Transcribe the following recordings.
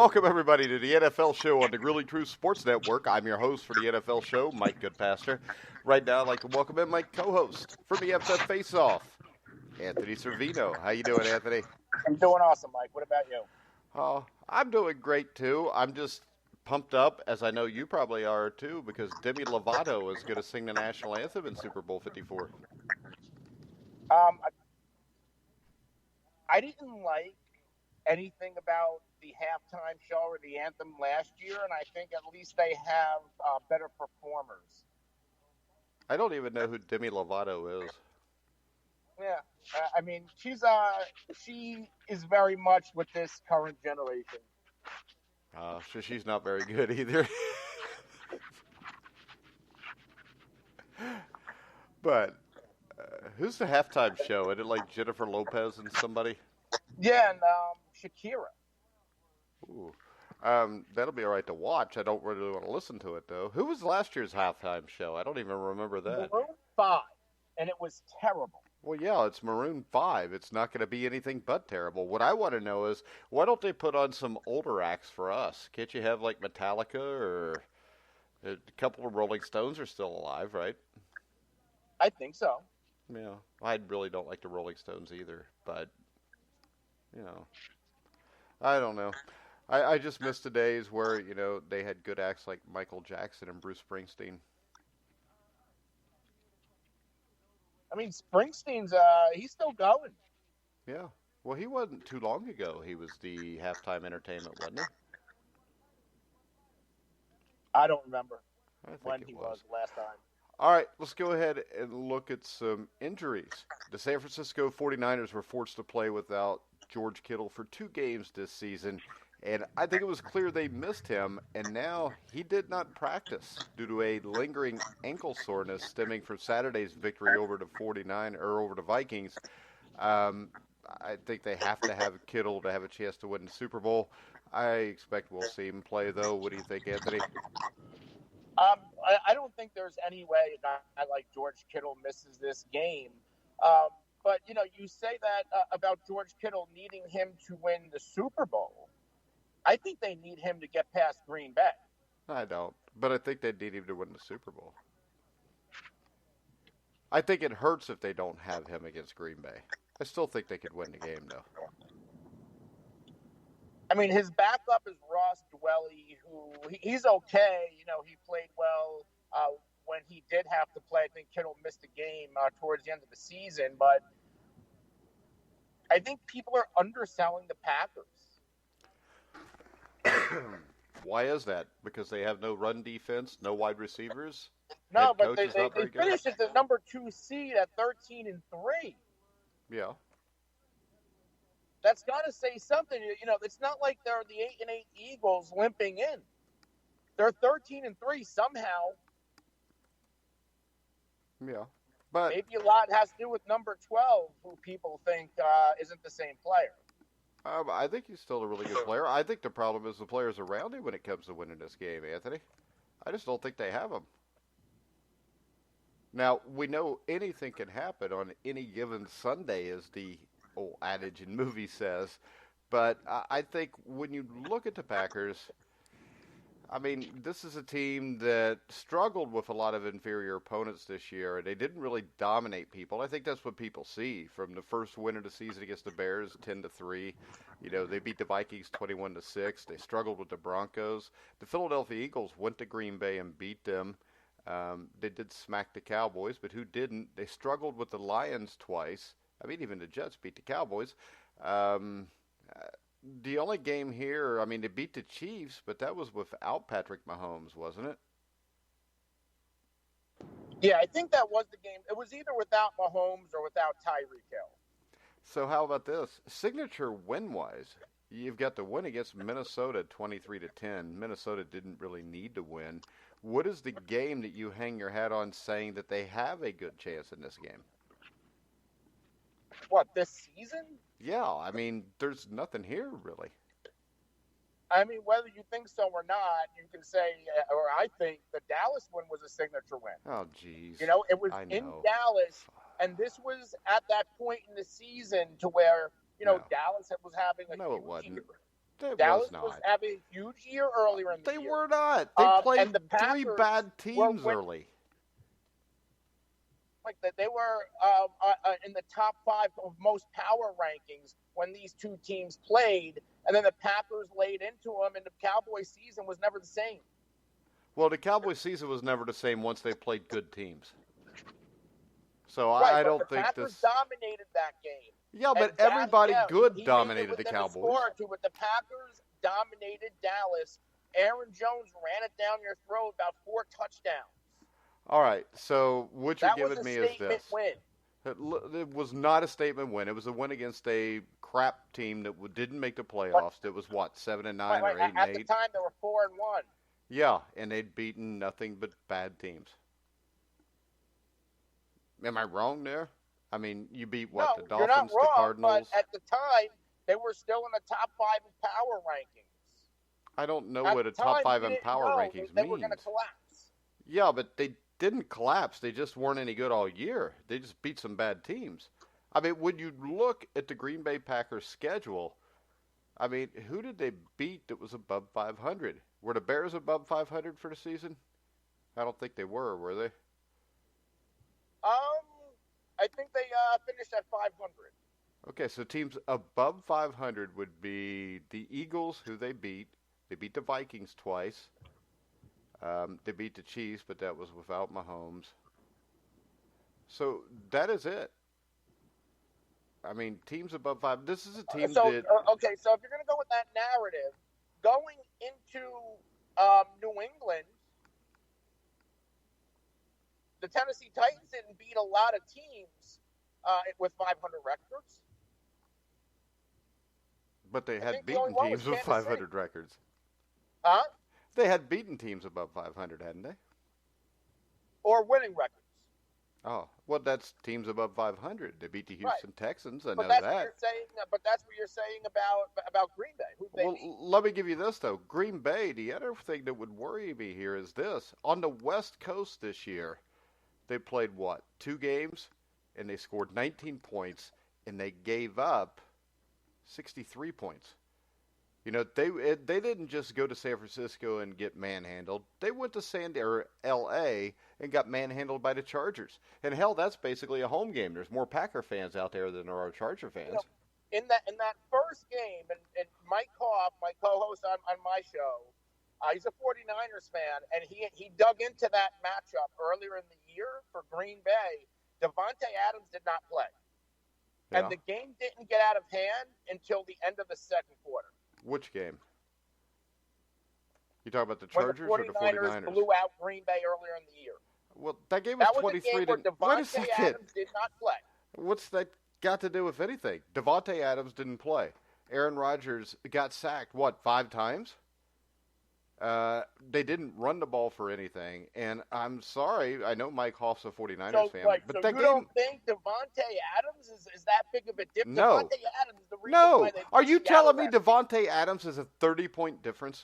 Welcome, everybody, to the NFL Show on the Really True Sports Network. I'm your host for the NFL Show, Mike Goodpaster. Right now, I'd like to welcome in my co-host from the FF Face-Off, Anthony Cervino. How you doing, Anthony? I'm doing awesome, Mike. What about you? I'm doing great, too. I'm just pumped up, as I know you probably are, too, because Demi Lovato is going to sing the national anthem in Super Bowl 54. I didn't like anything about the halftime show or the anthem last year, and I think at least they have better performers. I don't even know who Demi Lovato is. Yeah, I mean, she is very much with this current generation. So she's not very good either. But who's the halftime show? Is it like Jennifer Lopez and somebody? Yeah, and Shakira. Ooh. That'll be all right to watch. I don't really want to listen to it, though. Who was last year's halftime show? I don't even remember that. Maroon 5, and it was terrible. Well, yeah, it's Maroon 5. It's not going to be anything but terrible. What I want to know is, why don't they put on some older acts for us? Can't you have, like, Metallica or a couple of Rolling Stones are still alive, right? I think so. Yeah, I really don't like the Rolling Stones either, but, I don't know. I just miss the days where, they had good acts like Michael Jackson and Bruce Springsteen. I mean, Springsteen's, he's still going. Yeah. Well, he wasn't too long ago. He was the halftime entertainment, wasn't he? I don't remember when he was last time. All right, let's go ahead and look at some injuries. The San Francisco 49ers were forced to play without George Kittle for 2 games this season, and I think it was clear they missed him, and now he did not practice due to a lingering ankle soreness stemming from Saturday's victory over the Vikings. I think they have to have Kittle to have a chance to win the Super Bowl. I expect we'll see him play, though. What do you think, Anthony? I don't think there's any way a guy like George Kittle misses this game. But, you say that about George Kittle needing him to win the Super Bowl. I think they need him to get past Green Bay. I don't, but I think they need him to win the Super Bowl. I think it hurts if they don't have him against Green Bay. I still think they could win the game, though. I mean, his backup is Ross Dwelly, who he's okay. He played well when he did have to play. I think Kittle missed a game towards the end of the season, but I think people are underselling the Packers. Why is that? Because they have no run defense, no wide receivers? No, but they finished as the number 2 seed at 13-3. Yeah. That's got to say something. It's not like they're the 8-8 Eagles limping in. They're 13-3 somehow. Yeah, but maybe a lot has to do with number 12, who people think isn't the same player. I think he's still a really good player. I think the problem is the players around him when it comes to winning this game, Anthony. I just don't think they have him. Now, we know anything can happen on any given Sunday, as the old adage in movie says. But I think when you look at the Packers, I mean, this is a team that struggled with a lot of inferior opponents this year, and they didn't really dominate people. I think that's what people see from the first win of the season against the Bears, 10-3. They beat the Vikings 21-6. They struggled with the Broncos. The Philadelphia Eagles went to Green Bay and beat them. They did smack the Cowboys, but who didn't? They struggled with the Lions twice. I mean, even the Jets beat the Cowboys. The only game here, I mean, they beat the Chiefs, but that was without Patrick Mahomes, wasn't it? Yeah, I think that was the game. It was either without Mahomes or without Tyreek Hill. So how about this? Signature win-wise, you've got the win against Minnesota 23-10. Minnesota didn't really need to win. What is the game that you hang your hat on saying that they have a good chance in this game? What, this season? Yeah, I mean, there's nothing here, really. I mean, whether you think so or not, you can say, or I think the Dallas win was a signature win. Oh, geez. It was in Dallas, and this was at that point in the season to where, Dallas was having a No, it wasn't. It Dallas was not. was having a huge year earlier in the They year. were not. They played and the three Packers bad teams early. Like that, they were in the top 5 of most power rankings when these two teams played, and then the Packers laid into them, and the Cowboys' season was never the same. Well, the Cowboys' season was never the same once they played good teams. So Right, I don't the think Packers this. dominated that game. Yeah, but everybody good dominated the Cowboys. But the Packers dominated Dallas. Aaron Jones ran it down your throat about 4 touchdowns. All right, so what you're giving me is this. Win. It was not a statement win. It was a win against a crap team that didn't make the playoffs. It was what, 7-9 or 8-8? At the time, they were 4-1. Yeah, and they'd beaten nothing but bad teams. Am I wrong there? I mean, you beat what? No, the Dolphins, you're not wrong, the Cardinals. But at the time, they were still in the top 5 in power rankings. I don't know what a top 5 in power rankings means. They were going to collapse. Yeah, but they didn't collapse. They just weren't any good all year. They just beat some bad teams. I mean, when you look at the Green Bay Packers schedule, I mean, who did they beat that was above 500? Were the Bears above 500 for the season? I don't think they were they? I think they finished at 500. Okay, so teams above 500 would be the Eagles, who they beat. They beat the Vikings twice. They beat the Chiefs, but that was without Mahomes. So that is it. I mean, teams above 5. This is a team that. Okay, so if you're going to go with that narrative, going into New England, the Tennessee Titans didn't beat a lot of teams with 500 records. But they had beaten teams with 500 records. Huh? They had beaten teams above 500, hadn't they? Or winning records. Oh, well, that's teams above 500. They beat the Houston Texans. I know But that's what you're saying about Green Bay. Well, let me give you this, though. Green Bay, the other thing that would worry me here is this. On the West Coast this year, they played, 2 games? And they scored 19 points, and they gave up 63 points. You know, they didn't just go to San Francisco and get manhandled. They went to L.A. and got manhandled by the Chargers. And hell, that's basically a home game. There's more Packer fans out there than there are Charger fans. You know, in that first game, and Mike Hoff, my co-host on my show, he's a 49ers fan, and he dug into that matchup earlier in the year for Green Bay. Davante Adams did not play. Yeah. And the game didn't get out of hand until the end of the second quarter. Which game? You talking about the Chargers or the 49ers? Blew out Green Bay earlier in the year. Well, that game was 23 to. Wait a second. Adams did not play. What's that got to do with anything? Davante Adams didn't play. Aaron Rodgers got sacked 5 times? They didn't run the ball for anything, and I'm sorry. I know Mike Hoff's a 49ers fan, but that you game. Don't think Davante Adams is that big of a difference? No. Davante Adams is the reason why they Are you telling me Davante Adams is a 30-point difference?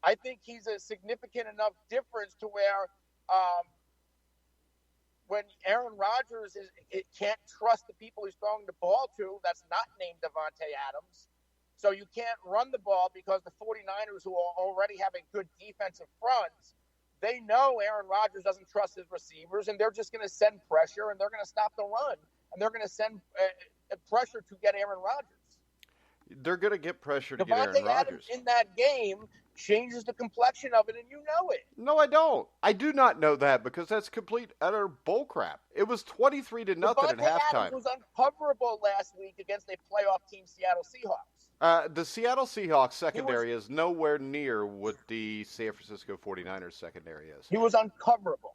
I think he's a significant enough difference to where when Aaron Rodgers can't trust the people he's throwing the ball to, that's not named Davante Adams. So you can't run the ball because the 49ers, who already have a good defensive front, they know Aaron Rodgers doesn't trust his receivers, and they're just going to send pressure, and they're going to stop the run, and they're going to send pressure to get Aaron Rodgers. They're going to get pressure to get Aaron Rodgers. Adams in that game changes the complexion of it, and you know it. No, I don't. I do not know that because that's complete, utter bullcrap. It was 23-0 at halftime. Adams was uncoverable last week against a playoff team, Seattle Seahawks. The Seattle Seahawks secondary is nowhere near what the San Francisco 49ers secondary is. He was uncoverable.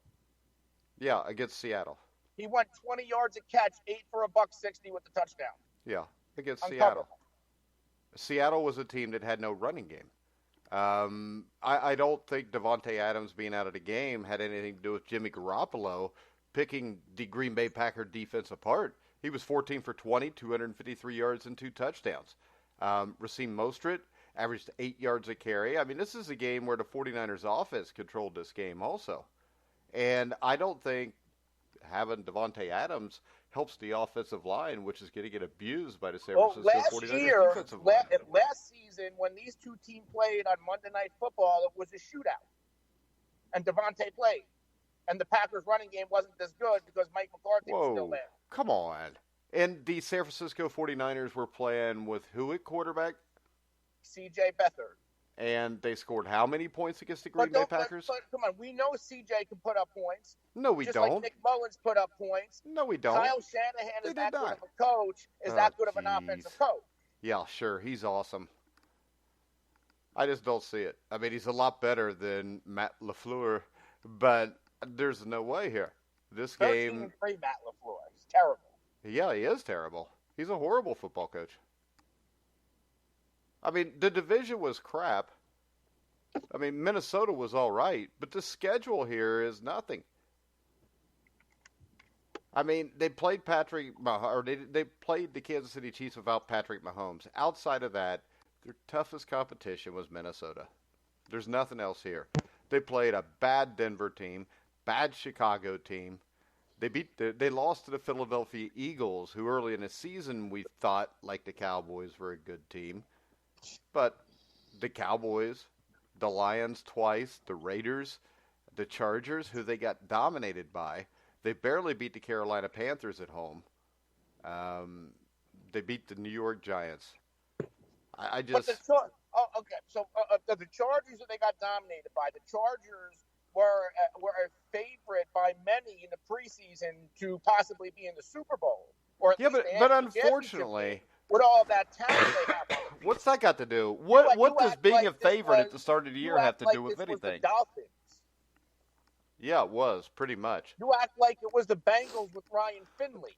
Yeah, against Seattle. He went 20 yards a catch, 8 for $160 with the touchdown. Yeah, against Seattle. Seattle was a team that had no running game. I don't think Davante Adams being out of the game had anything to do with Jimmy Garoppolo picking the Green Bay Packer defense apart. He was 14 for 20, 253 yards and 2 touchdowns. Raheem Mostert averaged 8 yards a carry. I mean, this is a game where the 49ers offense controlled this game also. And I don't think having Devontae Adams helps the offensive line, which is going to get abused by the San Well, Francisco 49ers defensive line. last season, when these two teams played on Monday Night Football, it was a shootout. And Devontae played. And the Packers' running game wasn't as good because Mike McCarthy was still there. Come on. And the San Francisco 49ers were playing with who at quarterback? C.J. Beathard. And they scored how many points against the Green Bay Packers? But come on, we know C.J. can put up points. No, we just don't. Like Nick Mullins put up points. No, we don't. Kyle Shanahan is that good of a coach, is that good of an offensive coach. Yeah, sure. He's awesome. I just don't see it. I mean, he's a lot better than Matt LaFleur, but there's no way here. This game... 13-3 Matt LaFleur. He's terrible. Yeah, he is terrible. He's a horrible football coach. I mean, the division was crap. I mean, Minnesota was all right, but the schedule here is nothing. I mean, they played they played the Kansas City Chiefs without Patrick Mahomes. Outside of that, their toughest competition was Minnesota. There's nothing else here. They played a bad Denver team, bad Chicago team. They lost to the Philadelphia Eagles, who early in the season we thought, like the Cowboys, were a good team. But the Cowboys, the Lions twice, the Raiders, the Chargers, who they got dominated by. They barely beat the Carolina Panthers at home. They beat the New York Giants. I just... So the Chargers that they got dominated by, the Chargers were a favorite by many in the preseason to possibly be in the Super Bowl. Or but unfortunately, with all that talent they have. What's that got to do? What does being a favorite at the start of the year have to do with anything? Dolphins. Yeah, it was pretty much. You act like it was the Bengals with Ryan Finley.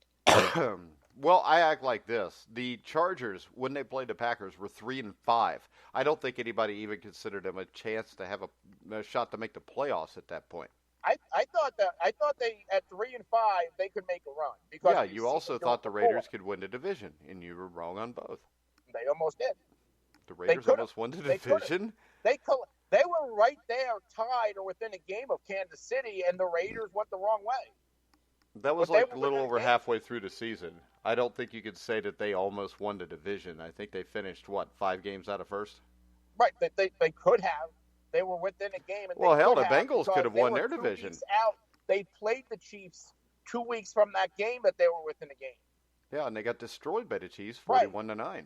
Well, I act like this. The Chargers, when they played the Packers, were 3-5. I don't think anybody even considered them a chance to have a shot to make the playoffs at that point. I thought they at 3-5 they could make a run because you also thought the Raiders could win the division, and you were wrong on both. They almost did. The Raiders almost won the division. They were right there, tied or within a game of Kansas City, and the Raiders went the wrong way. That was like a little over halfway through the season. I don't think you could say that they almost won the division. I think they finished, 5 games out of first? Right. They could have. They were within a game. And well, hell, the Bengals could have won their division. Out. They played the Chiefs 2 weeks from that game that they were within a game. Yeah, and they got destroyed by the Chiefs 41-9.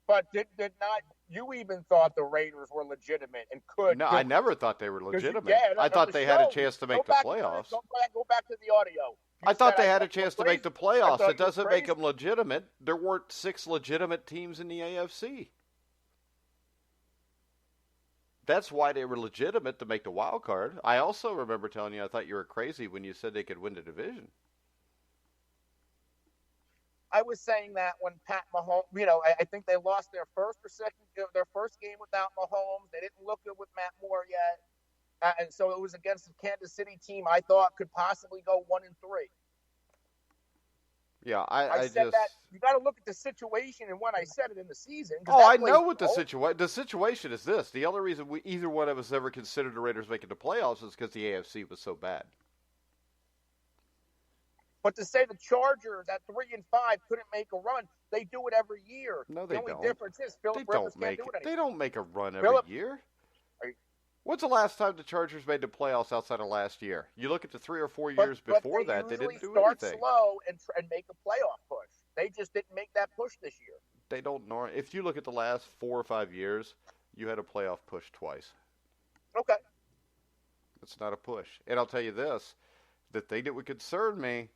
But did not you even thought the Raiders were legitimate and could? No, I never thought they were legitimate. I thought they had a chance to make the playoffs. Go back to the audio. I thought they had a chance to make the playoffs. It doesn't make them legitimate. There weren't 6 legitimate teams in the AFC. That's why they were legitimate to make the wild card. I also remember telling you I thought you were crazy when you said they could win the division. I was saying that when Pat Mahomes, I think they lost their first game without Mahomes. They didn't look good with Matt Moore yet. And so it was against the Kansas City team I thought could possibly go 1-3. Yeah, I said that you got to look at the situation and when I said it in the season. I know what the situation. The situation is this: the only reason either one of us ever considered the Raiders making the playoffs is because the AFC was so bad. But to say the Chargers at 3-5 couldn't make a run, they do it every year. No, they don't. The only difference is Philip Rivers can't do it anymore. They don't make a run every year. When's the last time the Chargers made the playoffs outside of last year? You look at the 3 or 4 years before that, they didn't do anything. They start slow and make a playoff push. They just didn't make that push this year. They don't. If you look at the last 4 or 5 years, you had a playoff push twice. Okay. It's not a push. And I'll tell you this, the thing that would concern me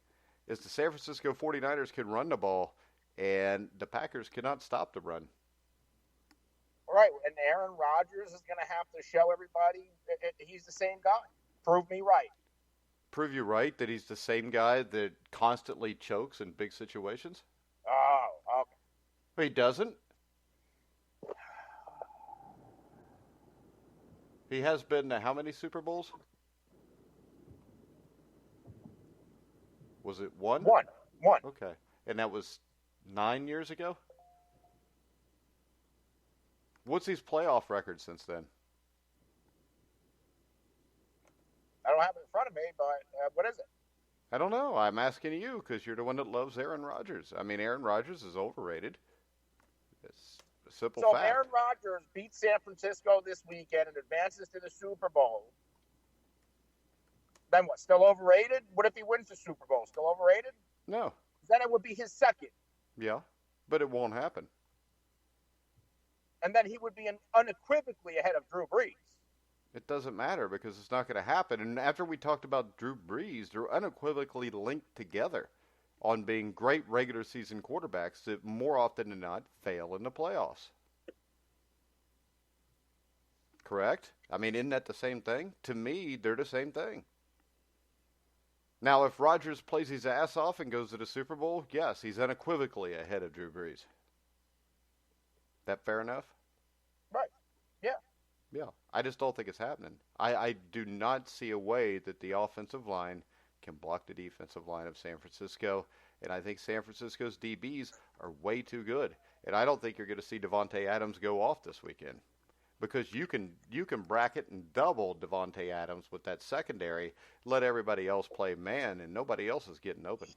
is the San Francisco 49ers can run the ball, and the Packers cannot stop the run. All right, and Aaron Rodgers is going to have to show everybody he's the same guy. Prove me right. Prove you right that he's the same guy that constantly chokes in big situations? Oh, okay. He doesn't? He has been to how many Super Bowls? Was it 1? 1. Okay. And that was 9 years ago? What's his playoff record since then? I don't have it in front of me, but what is it? I don't know. I'm asking you because you're the one that loves Aaron Rodgers. I mean, Aaron Rodgers is overrated. It's a simple So if fact. Aaron Rodgers beats San Francisco this weekend and advances to the Super Bowl, then what? Still overrated? What if he wins the Super Bowl? Still overrated? No. Then it would be his second. Yeah, but it won't happen. And then he would be unequivocally ahead of Drew Brees. It doesn't matter because it's not going to happen. And after we talked about Drew Brees, they're unequivocally linked together on being great regular season quarterbacks that more often than not fail in the playoffs. Correct? I mean, isn't that the same thing? To me, they're the same thing. Now, if Rodgers plays his ass off and goes to the Super Bowl, yes, he's unequivocally ahead of Drew Brees. That fair enough? Right. Yeah. Yeah. I just don't think it's happening. I do not see a way that the offensive line can block the defensive line of San Francisco. And I think San Francisco's DBs are way too good. And I don't think you're going to see Devontae Adams go off this weekend. Because you can bracket and double Devontae Adams with that secondary, let everybody else play man, and nobody else is getting open.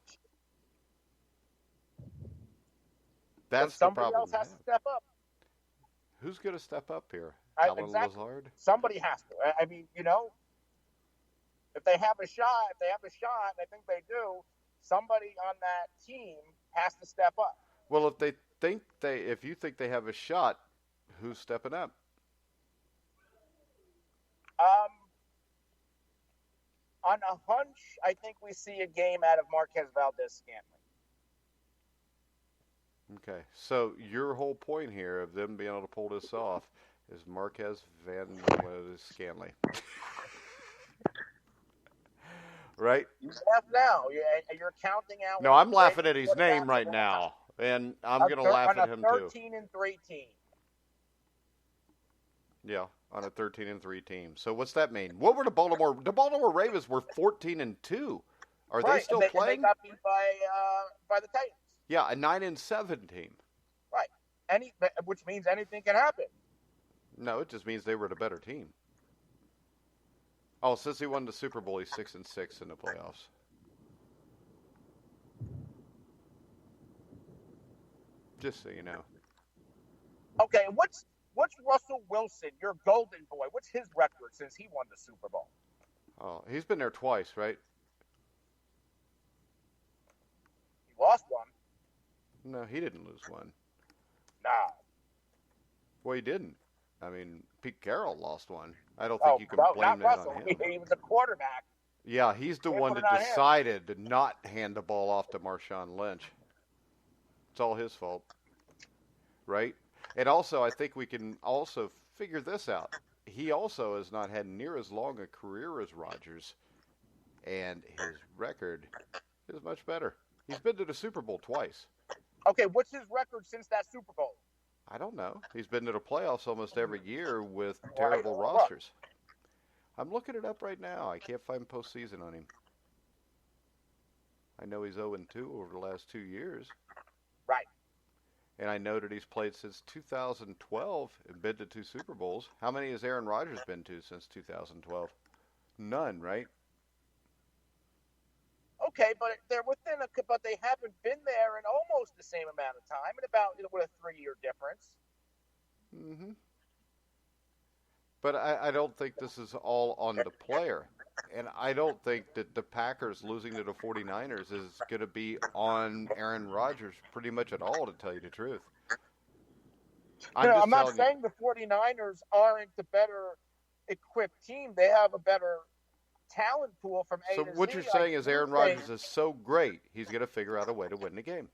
That's the problem. Somebody else has to step up. Who's going to step up here? Exactly. Lazard? Somebody has to. I mean, if they have a shot, I think they do, somebody on that team has to step up. Well, if you think they have a shot, who's stepping up? On a hunch, I think we see a game out of Marquez Valdez-Scantling. Okay, so your whole point here of them being able to pull this off is Marquez Valdez-Scantling. Right? You laugh now. You're counting out. No, I'm laughing at his name right now, and I'm going to laugh at him too. 13-3 team. Yeah, on a 13-3 team. So what's that mean? What were the Baltimore Ravens were 14-2. Are they still playing? They got beat by the Titans. Yeah, a 9-7 team. Right. Which means anything can happen. No, it just means they were the better team. Oh, since he won the Super Bowl, he's 6-6 in the playoffs. Just so you know. Okay, what's Russell Wilson, your golden boy? What's his record since he won the Super Bowl? Oh, he's been there twice, right? He lost one. No, he didn't lose one. No. Well, he didn't. I mean, Pete Carroll lost one. I don't think you can blame that Russell. on him. He was a quarterback. Yeah, he's the one that decided to not hand the ball off to Marshawn Lynch. It's all his fault, right? And also, I think we can also figure this out. He also has not had near as long a career as Rodgers, and his record is much better. He's been to the Super Bowl twice. Okay, what's his record since that Super Bowl? I don't know. He's been to the playoffs almost every year with terrible rosters. I'm looking it up right now. I can't find postseason on him. I know he's 0-2 over the last 2 years. Right. And I know that he's played since 2012 and been to 2 Super Bowls. How many has Aaron Rodgers been to since 2012? None, right? Okay, but they're but they haven't been there in almost the same amount of time, and about with a 3-year difference. Mm-hmm. But I don't think this is all on the player. And I don't think that the Packers losing to the 49ers is going to be on Aaron Rodgers pretty much at all, to tell you the truth. I'm not saying the 49ers aren't the better equipped team. They have a better talent pool from A to Z. So what you're saying is Aaron Rodgers is so great, he's going to figure out a way to win the game.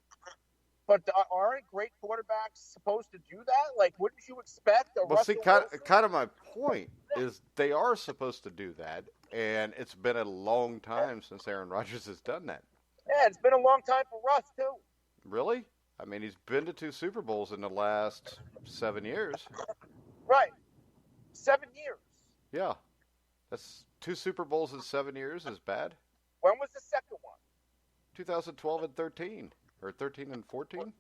But aren't great quarterbacks supposed to do that? Like, wouldn't you expect a Russell Wilson? Kind of my point is they are supposed to do that, and it's been a long time since Aaron Rodgers has done that. Yeah, it's been a long time for Russ, too. Really? I mean, he's been to 2 Super Bowls in the last 7 years. Right. 7 years. Yeah. That's 2 Super Bowls in 7 years is bad. When was the second one? 2012 and 13. Or 13 and 14?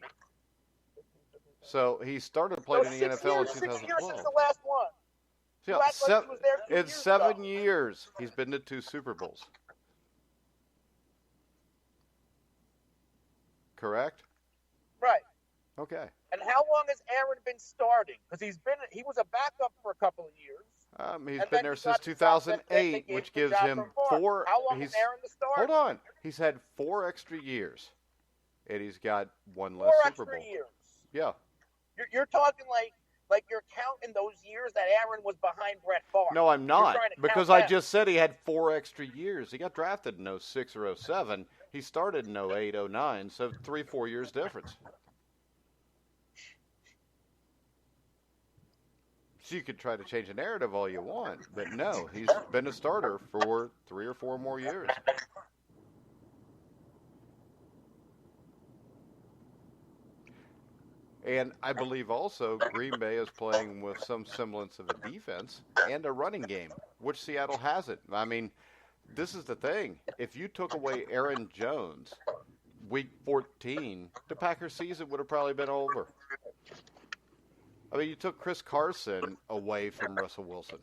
So he started playing in the NFL in 2012. 6 years since the last one. Yeah, in 7 years, he's been to 2 Super Bowls. correct? Right. Okay. And how long has Aaron been starting? Because he was a backup for a couple of years. He's been there since 2008, which gives him four. How long is Aaron the starter? Hold on. He's had 4 extra years, and he's got 1 less Super Bowl. 4 extra years. Yeah. You're talking like you're counting those years that Aaron was behind Brett Favre. No, I'm not, because I just said he had 4 extra yeyears. He got drafted in 06 or 07. He started in 08, 09, so 3-4 years difference. So you could try to change the narrative all you want, but no, he's been a starter for 3 or 4 more years. And I believe also Green Bay is playing with some semblance of a defense and a running game, which Seattle hasn't. I mean, this is the thing. If you took away Aaron Jones, week 14, the Packers season would have probably been over. I mean, you took Chris Carson away from Russell Wilson.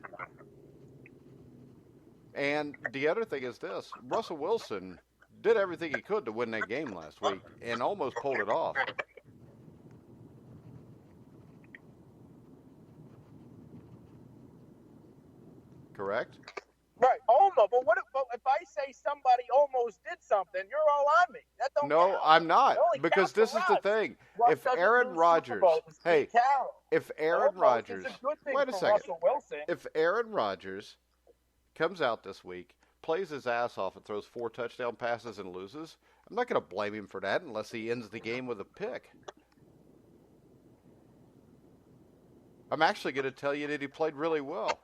And the other thing is this. Russell Wilson did everything he could to win that game last week and almost pulled it off. Correct? Right, almost. But if I say somebody almost did something, you're all on me. That don't No, count. I'm not, because this is the thing. If Aaron Rodgers, if Aaron Rodgers, wait a second. If Aaron Rodgers comes out this week, plays his ass off and throws 4 touchdown passes and loses, I'm not going to blame him for that unless he ends the game with a pick. I'm actually going to tell you that he played really well.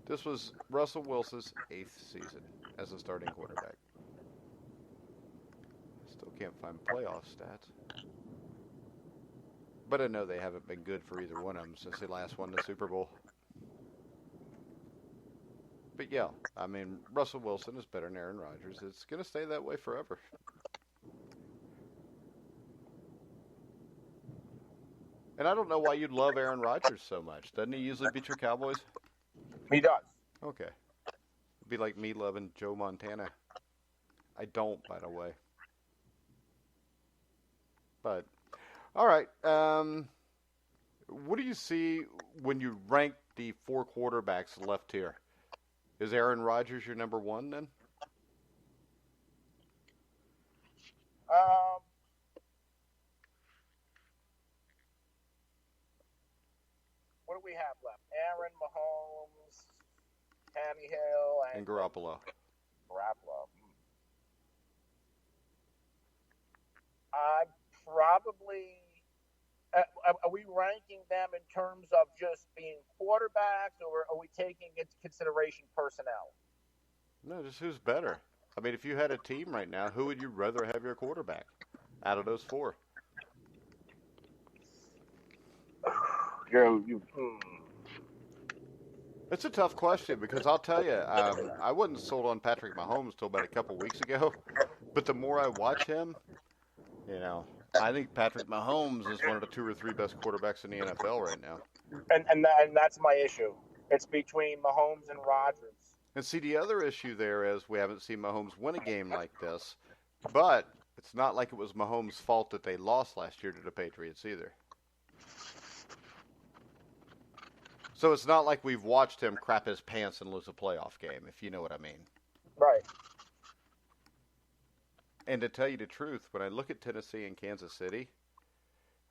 This was Russell Wilson's 8th season as a starting quarterback. Still can't find playoff stats. But I know they haven't been good for either one of them since they last won the Super Bowl. But yeah, I mean, Russell Wilson is better than Aaron Rodgers. It's going to stay that way forever. And I don't know why you love Aaron Rodgers so much. Doesn't he usually beat your Cowboys? He does. Okay. It'd be like me loving Joe Montana. I don't, by the way. But, all right. What do you see when you rank the 4 quarterbacks left here? Is Aaron Rodgers your number 1 then? What do we have left? Aaron, Mahomes, Tannehill, and Garoppolo. Probably. Are we ranking them in terms of just being quarterbacks, or are we taking into consideration personnel? No, just who's better. I mean, if you had a team right now, who would you rather have your quarterback out of those 4? It's a tough question because I'll tell you, I wasn't sold on Patrick Mahomes till about a couple weeks ago. But the more I watch him, I think Patrick Mahomes is one of the 2 or 3 best quarterbacks in the NFL right now. And that's my issue. It's between Mahomes and Rodgers. And see, the other issue there is we haven't seen Mahomes win a game like this. But it's not like it was Mahomes' fault that they lost last year to the Patriots either. So it's not like we've watched him crap his pants and lose a playoff game, if you know what I mean. Right. And to tell you the truth, when I look at Tennessee and Kansas City,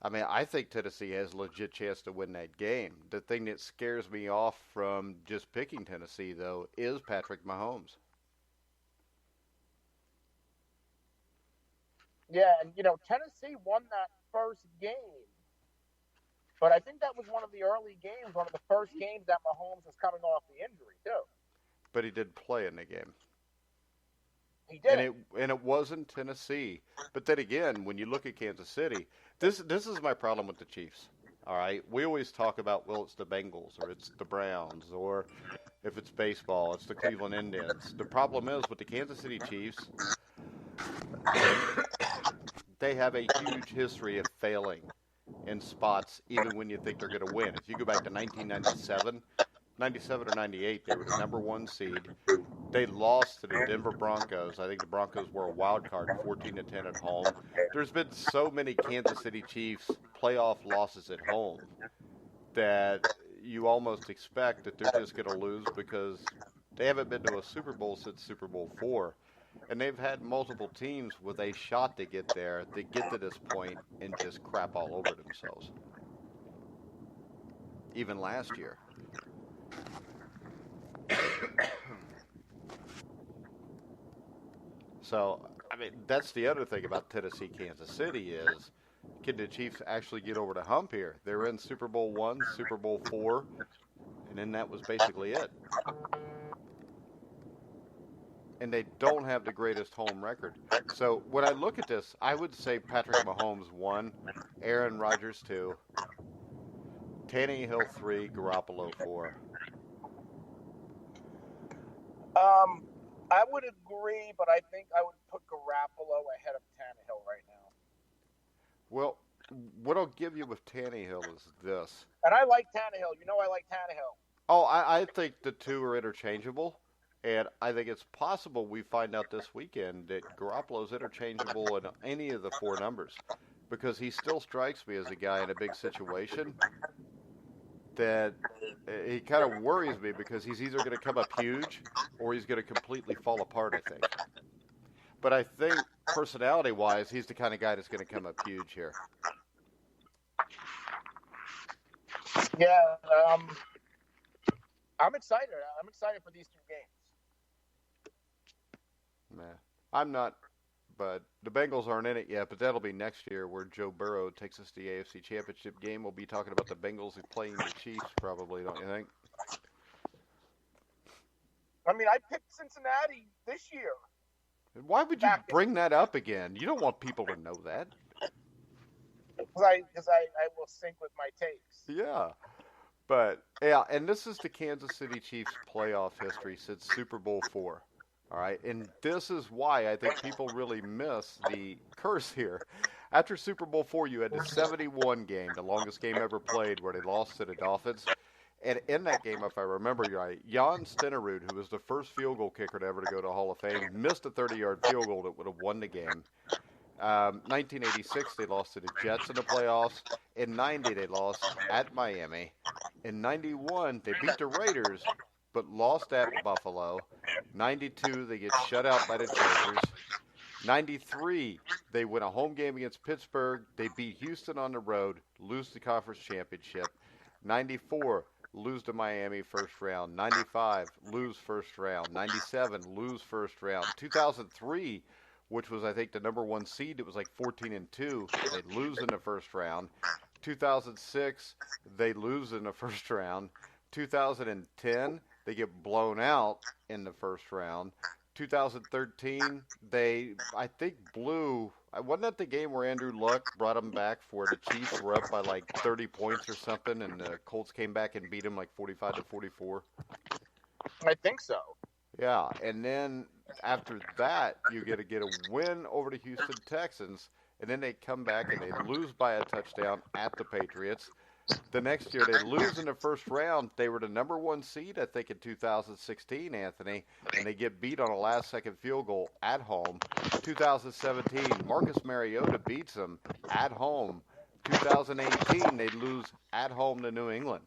I mean, I think Tennessee has a legit chance to win that game. The thing that scares me off from just picking Tennessee, though, is Patrick Mahomes. Yeah, and, Tennessee won that first game. But I think that was one of the early games, one of the first games that Mahomes was coming off the injury, too. But he did play in the game. He did. And it wasn't Tennessee. But then again, when you look at Kansas City, this is my problem with the Chiefs. All right? We always talk about, well, it's the Bengals or it's the Browns, or if it's baseball, it's the Cleveland Indians. The problem is with the Kansas City Chiefs, they have a huge history of failing in spots even when you think they're going to win. If you go back to 1997, '97 or '98. They were the number 1 seed. They lost to the Denver Broncos. I think the Broncos were a wild card, 14-10 at home. There's been so many Kansas City Chiefs playoff losses at home that you almost expect that they're just going to lose because they haven't been to a Super Bowl since Super Bowl IV. And they've had multiple teams with a shot to get there, that get to this point and just crap all over themselves. Even last year. So, I mean, that's the other thing about Tennessee, Kansas City is, can the Chiefs actually get over the hump here? They're in Super Bowl I, Super Bowl IV, and then that was basically it. And they don't have the greatest home record. So when I look at this, I would say Patrick Mahomes 1, Aaron Rodgers 2, Tannehill 3, Garoppolo 4. I would agree, but I think I would put Garoppolo ahead of Tannehill right now. Well, what I'll give you with Tannehill is this. And I like Tannehill. You know I like Tannehill. Oh, I think the two are interchangeable. And I think it's possible we find out this weekend that Garoppolo's interchangeable in any of the 4 numbers. Because he still strikes me as a guy in a big situation that he kind of worries me because he's either going to come up huge or he's going to completely fall apart, I think. But I think personality-wise, he's the kind of guy that's going to come up huge here. Yeah, I'm excited. I'm excited for these 2 games. Nah, I'm not, but the Bengals aren't in it yet, but that'll be next year where Joe Burrow takes us to the AFC Championship game. We'll be talking about the Bengals playing the Chiefs probably, don't you think? I mean, I picked Cincinnati this year. Why would you bring that up again? You don't want people to know that. Because I will sync with my takes. Yeah. But, yeah, and this is the Kansas City Chiefs playoff history since Super Bowl IV. All right, and this is why I think people really miss the curse here. After Super Bowl IV, you had the 71 game, the longest game ever played, where they lost to the Dolphins. And in that game, if I remember right, Jan Stenerud, who was the first field goal kicker to ever to go to Hall of Fame, missed a 30-yard field goal that would have won the game. 1986, they lost to the Jets in the playoffs. In 90, they lost at Miami. In 91, they beat the Raiders, but lost at Buffalo. 92, they get shut out by the Chargers. 93, they win a home game against Pittsburgh. They beat Houston on the road, lose the conference championship. 94, lose to Miami first round. 95, lose first round. 97, lose first round. 2003, which was, I think, the number 1 seed, it was like 14-2. They lose in the first round. 2006, they lose in the first round. 2010, they get blown out in the first round. 2013, they, I think, blew. Wasn't that the game where Andrew Luck brought them back for the Chiefs were up by like 30 points or something, and the Colts came back and beat them like 45-44? I think so. Yeah, and then after that, you get a win over the Houston Texans, and then they come back and they lose by a touchdown at the Patriots. The next year, they lose in the first round. They were the number 1 seed, I think, in 2016, Anthony, and they get beat on a last-second field goal at home. 2017, Marcus Mariota beats them at home. 2018, they lose at home to New England.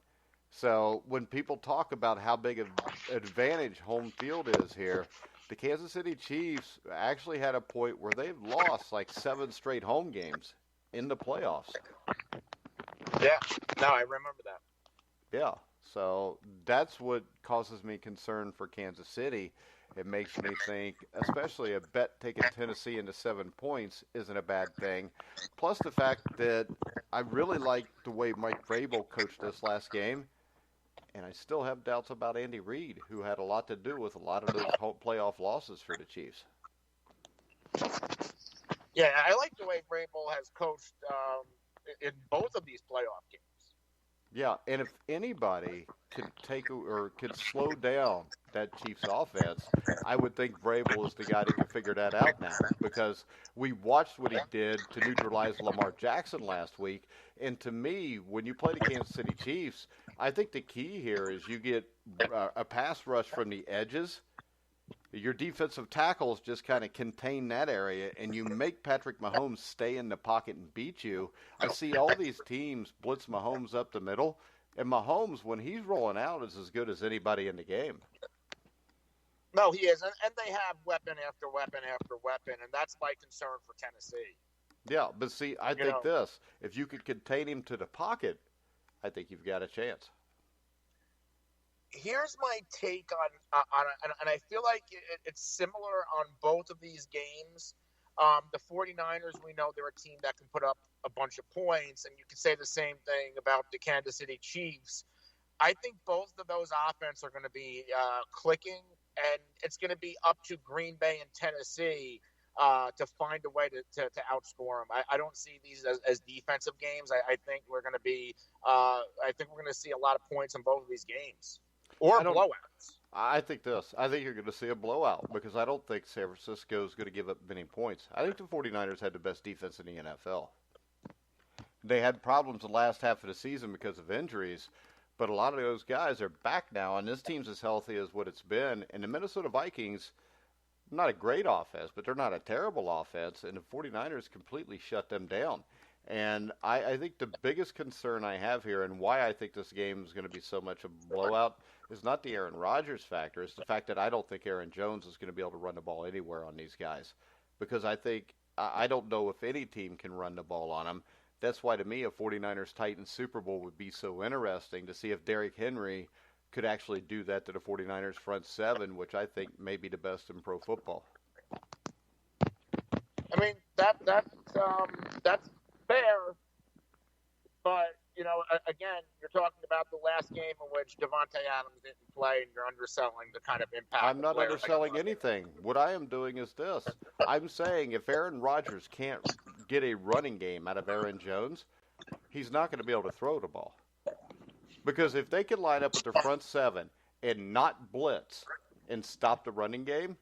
So when people talk about how big an advantage home field is here, the Kansas City Chiefs actually had a point where they've lost like 7 straight home games in the playoffs. Yeah, no, I remember that. Yeah, so that's what causes me concern for Kansas City. It makes me think, especially a bet taking Tennessee into 7 points isn't a bad thing. Plus the fact that I really like the way Mike Vrabel coached this last game, and I still have doubts about Andy Reid, who had a lot to do with a lot of those playoff losses for the Chiefs. Yeah, I like the way Vrabel has coached in both of these playoff games. Yeah, and if anybody could take or could slow down that Chiefs offense, I would think Vrabel is the guy that can figure that out now because we watched what he did to neutralize Lamar Jackson last week. And to me, when you play the Kansas City Chiefs, I think the key here is you get a pass rush from the edges. Your defensive tackles just kind of contain that area, and you make Patrick Mahomes stay in the pocket and beat you. I see all these teams blitz Mahomes up the middle, and Mahomes, when he's rolling out, is as good as anybody in the game. No, he is, and they have weapon after weapon after weapon, and that's my concern for Tennessee. Yeah, but see, I think this. If you could contain him to the pocket, I think you've got a chance. Here's my take on and I feel like it's similar on both of these games. The 49ers, we know they're a team that can put up a bunch of points, and you can say the same thing about the Kansas City Chiefs. I think both of those offenses are going to be clicking, and it's going to be up to Green Bay and Tennessee to find a way to outscore them. I don't see these as defensive games. I think we're going to be I think we're going to see a lot of points in both of these games. Or blowouts. I think this. I think you're going to see a blowout because I don't think San Francisco is going to give up many points. I think the 49ers had the best defense in the NFL. They had problems the last half of the season because of injuries, but a lot of those guys are back now, and this team's as healthy as what it's been. And the Minnesota Vikings, not a great offense, but they're not a terrible offense, and the 49ers completely shut them down. And I think the biggest concern I have here and why I think this game is going to be so much a blowout is not the Aaron Rodgers factor. It's the fact that I don't think Aaron Jones is going to be able to run the ball anywhere on these guys. Because I don't know if any team can run the ball on them. That's why, to me, a 49ers-Titans Super Bowl would be so interesting to see if Derrick Henry could actually do that to the 49ers front seven, which I think may be the best in pro football. I mean, that's fair, but again, you're talking about the last game in which Davante Adams didn't play, and you're underselling the kind of impact. I'm not underselling anything. What I am doing is this. I'm saying if Aaron Rodgers can't get a running game out of Aaron Jones, he's not going to be able to throw the ball. Because if they can line up with their front seven and not blitz and stop the running game,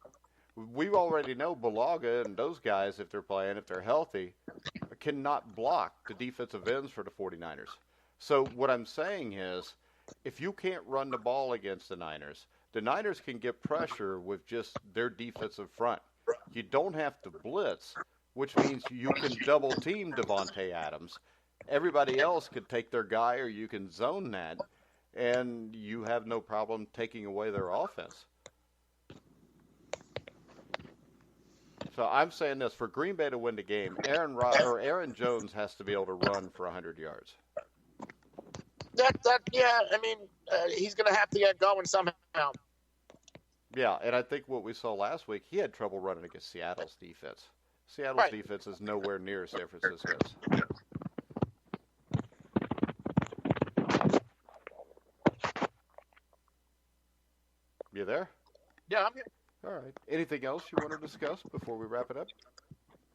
we already know Bulaga and those guys, if they're playing, if they're healthy, cannot block the defensive ends for the 49ers. So what I'm saying is, if you can't run the ball against the Niners can get pressure with just their defensive front. You don't have to blitz, which means you can double team Davante Adams. Everybody else could take their guy, or you can zone that, and you have no problem taking away their offense. So I'm saying this, for Green Bay to win the game, Aaron Jones has to be able to run for 100 yards. He's going to have to get going somehow. Yeah, and I think what we saw last week, he had trouble running against Seattle's defense. Seattle's defense is nowhere near San Francisco's. You there? Yeah, I'm here. All right. Anything else you want to discuss before we wrap it up?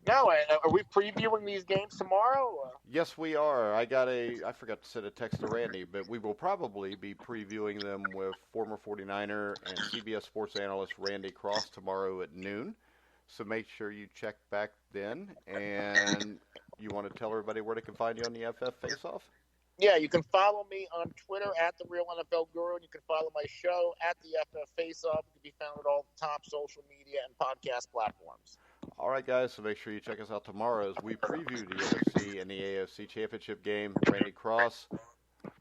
No. Are we previewing these games tomorrow? Yes, we are. I forgot to send a text to Randy, but we will probably be previewing them with former 49er and CBS Sports analyst Randy Cross tomorrow at noon. So make sure you check back then. And you want to tell everybody where they can find you on the FF Face-Off? Yeah, you can follow me on Twitter at The Real NFL Guru, and you can follow my show at the FF Face-Off. It can be found at all the top social media and podcast platforms. All right, guys, so make sure you check us out tomorrow as we preview the NFC and the AFC Championship game. Randy Cross,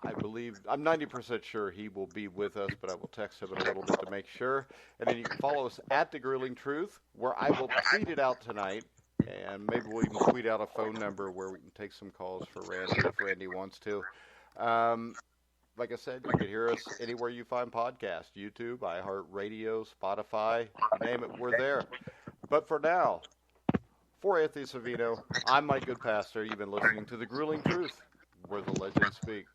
I'm 90% sure he will be with us, but I will text him in a little bit to make sure. And then you can follow us at The Grueling Truth, where I will tweet it out tonight. And maybe we'll even tweet out a phone number where we can take some calls for Randy if Randy wants to. Like I said, you can hear us anywhere you find podcasts. YouTube, iHeartRadio, Spotify, you name it, we're there. But for now, for Anthony Cervino, I'm Mike Goodpaster. You've been listening to The Grueling Truth, where the legends speak.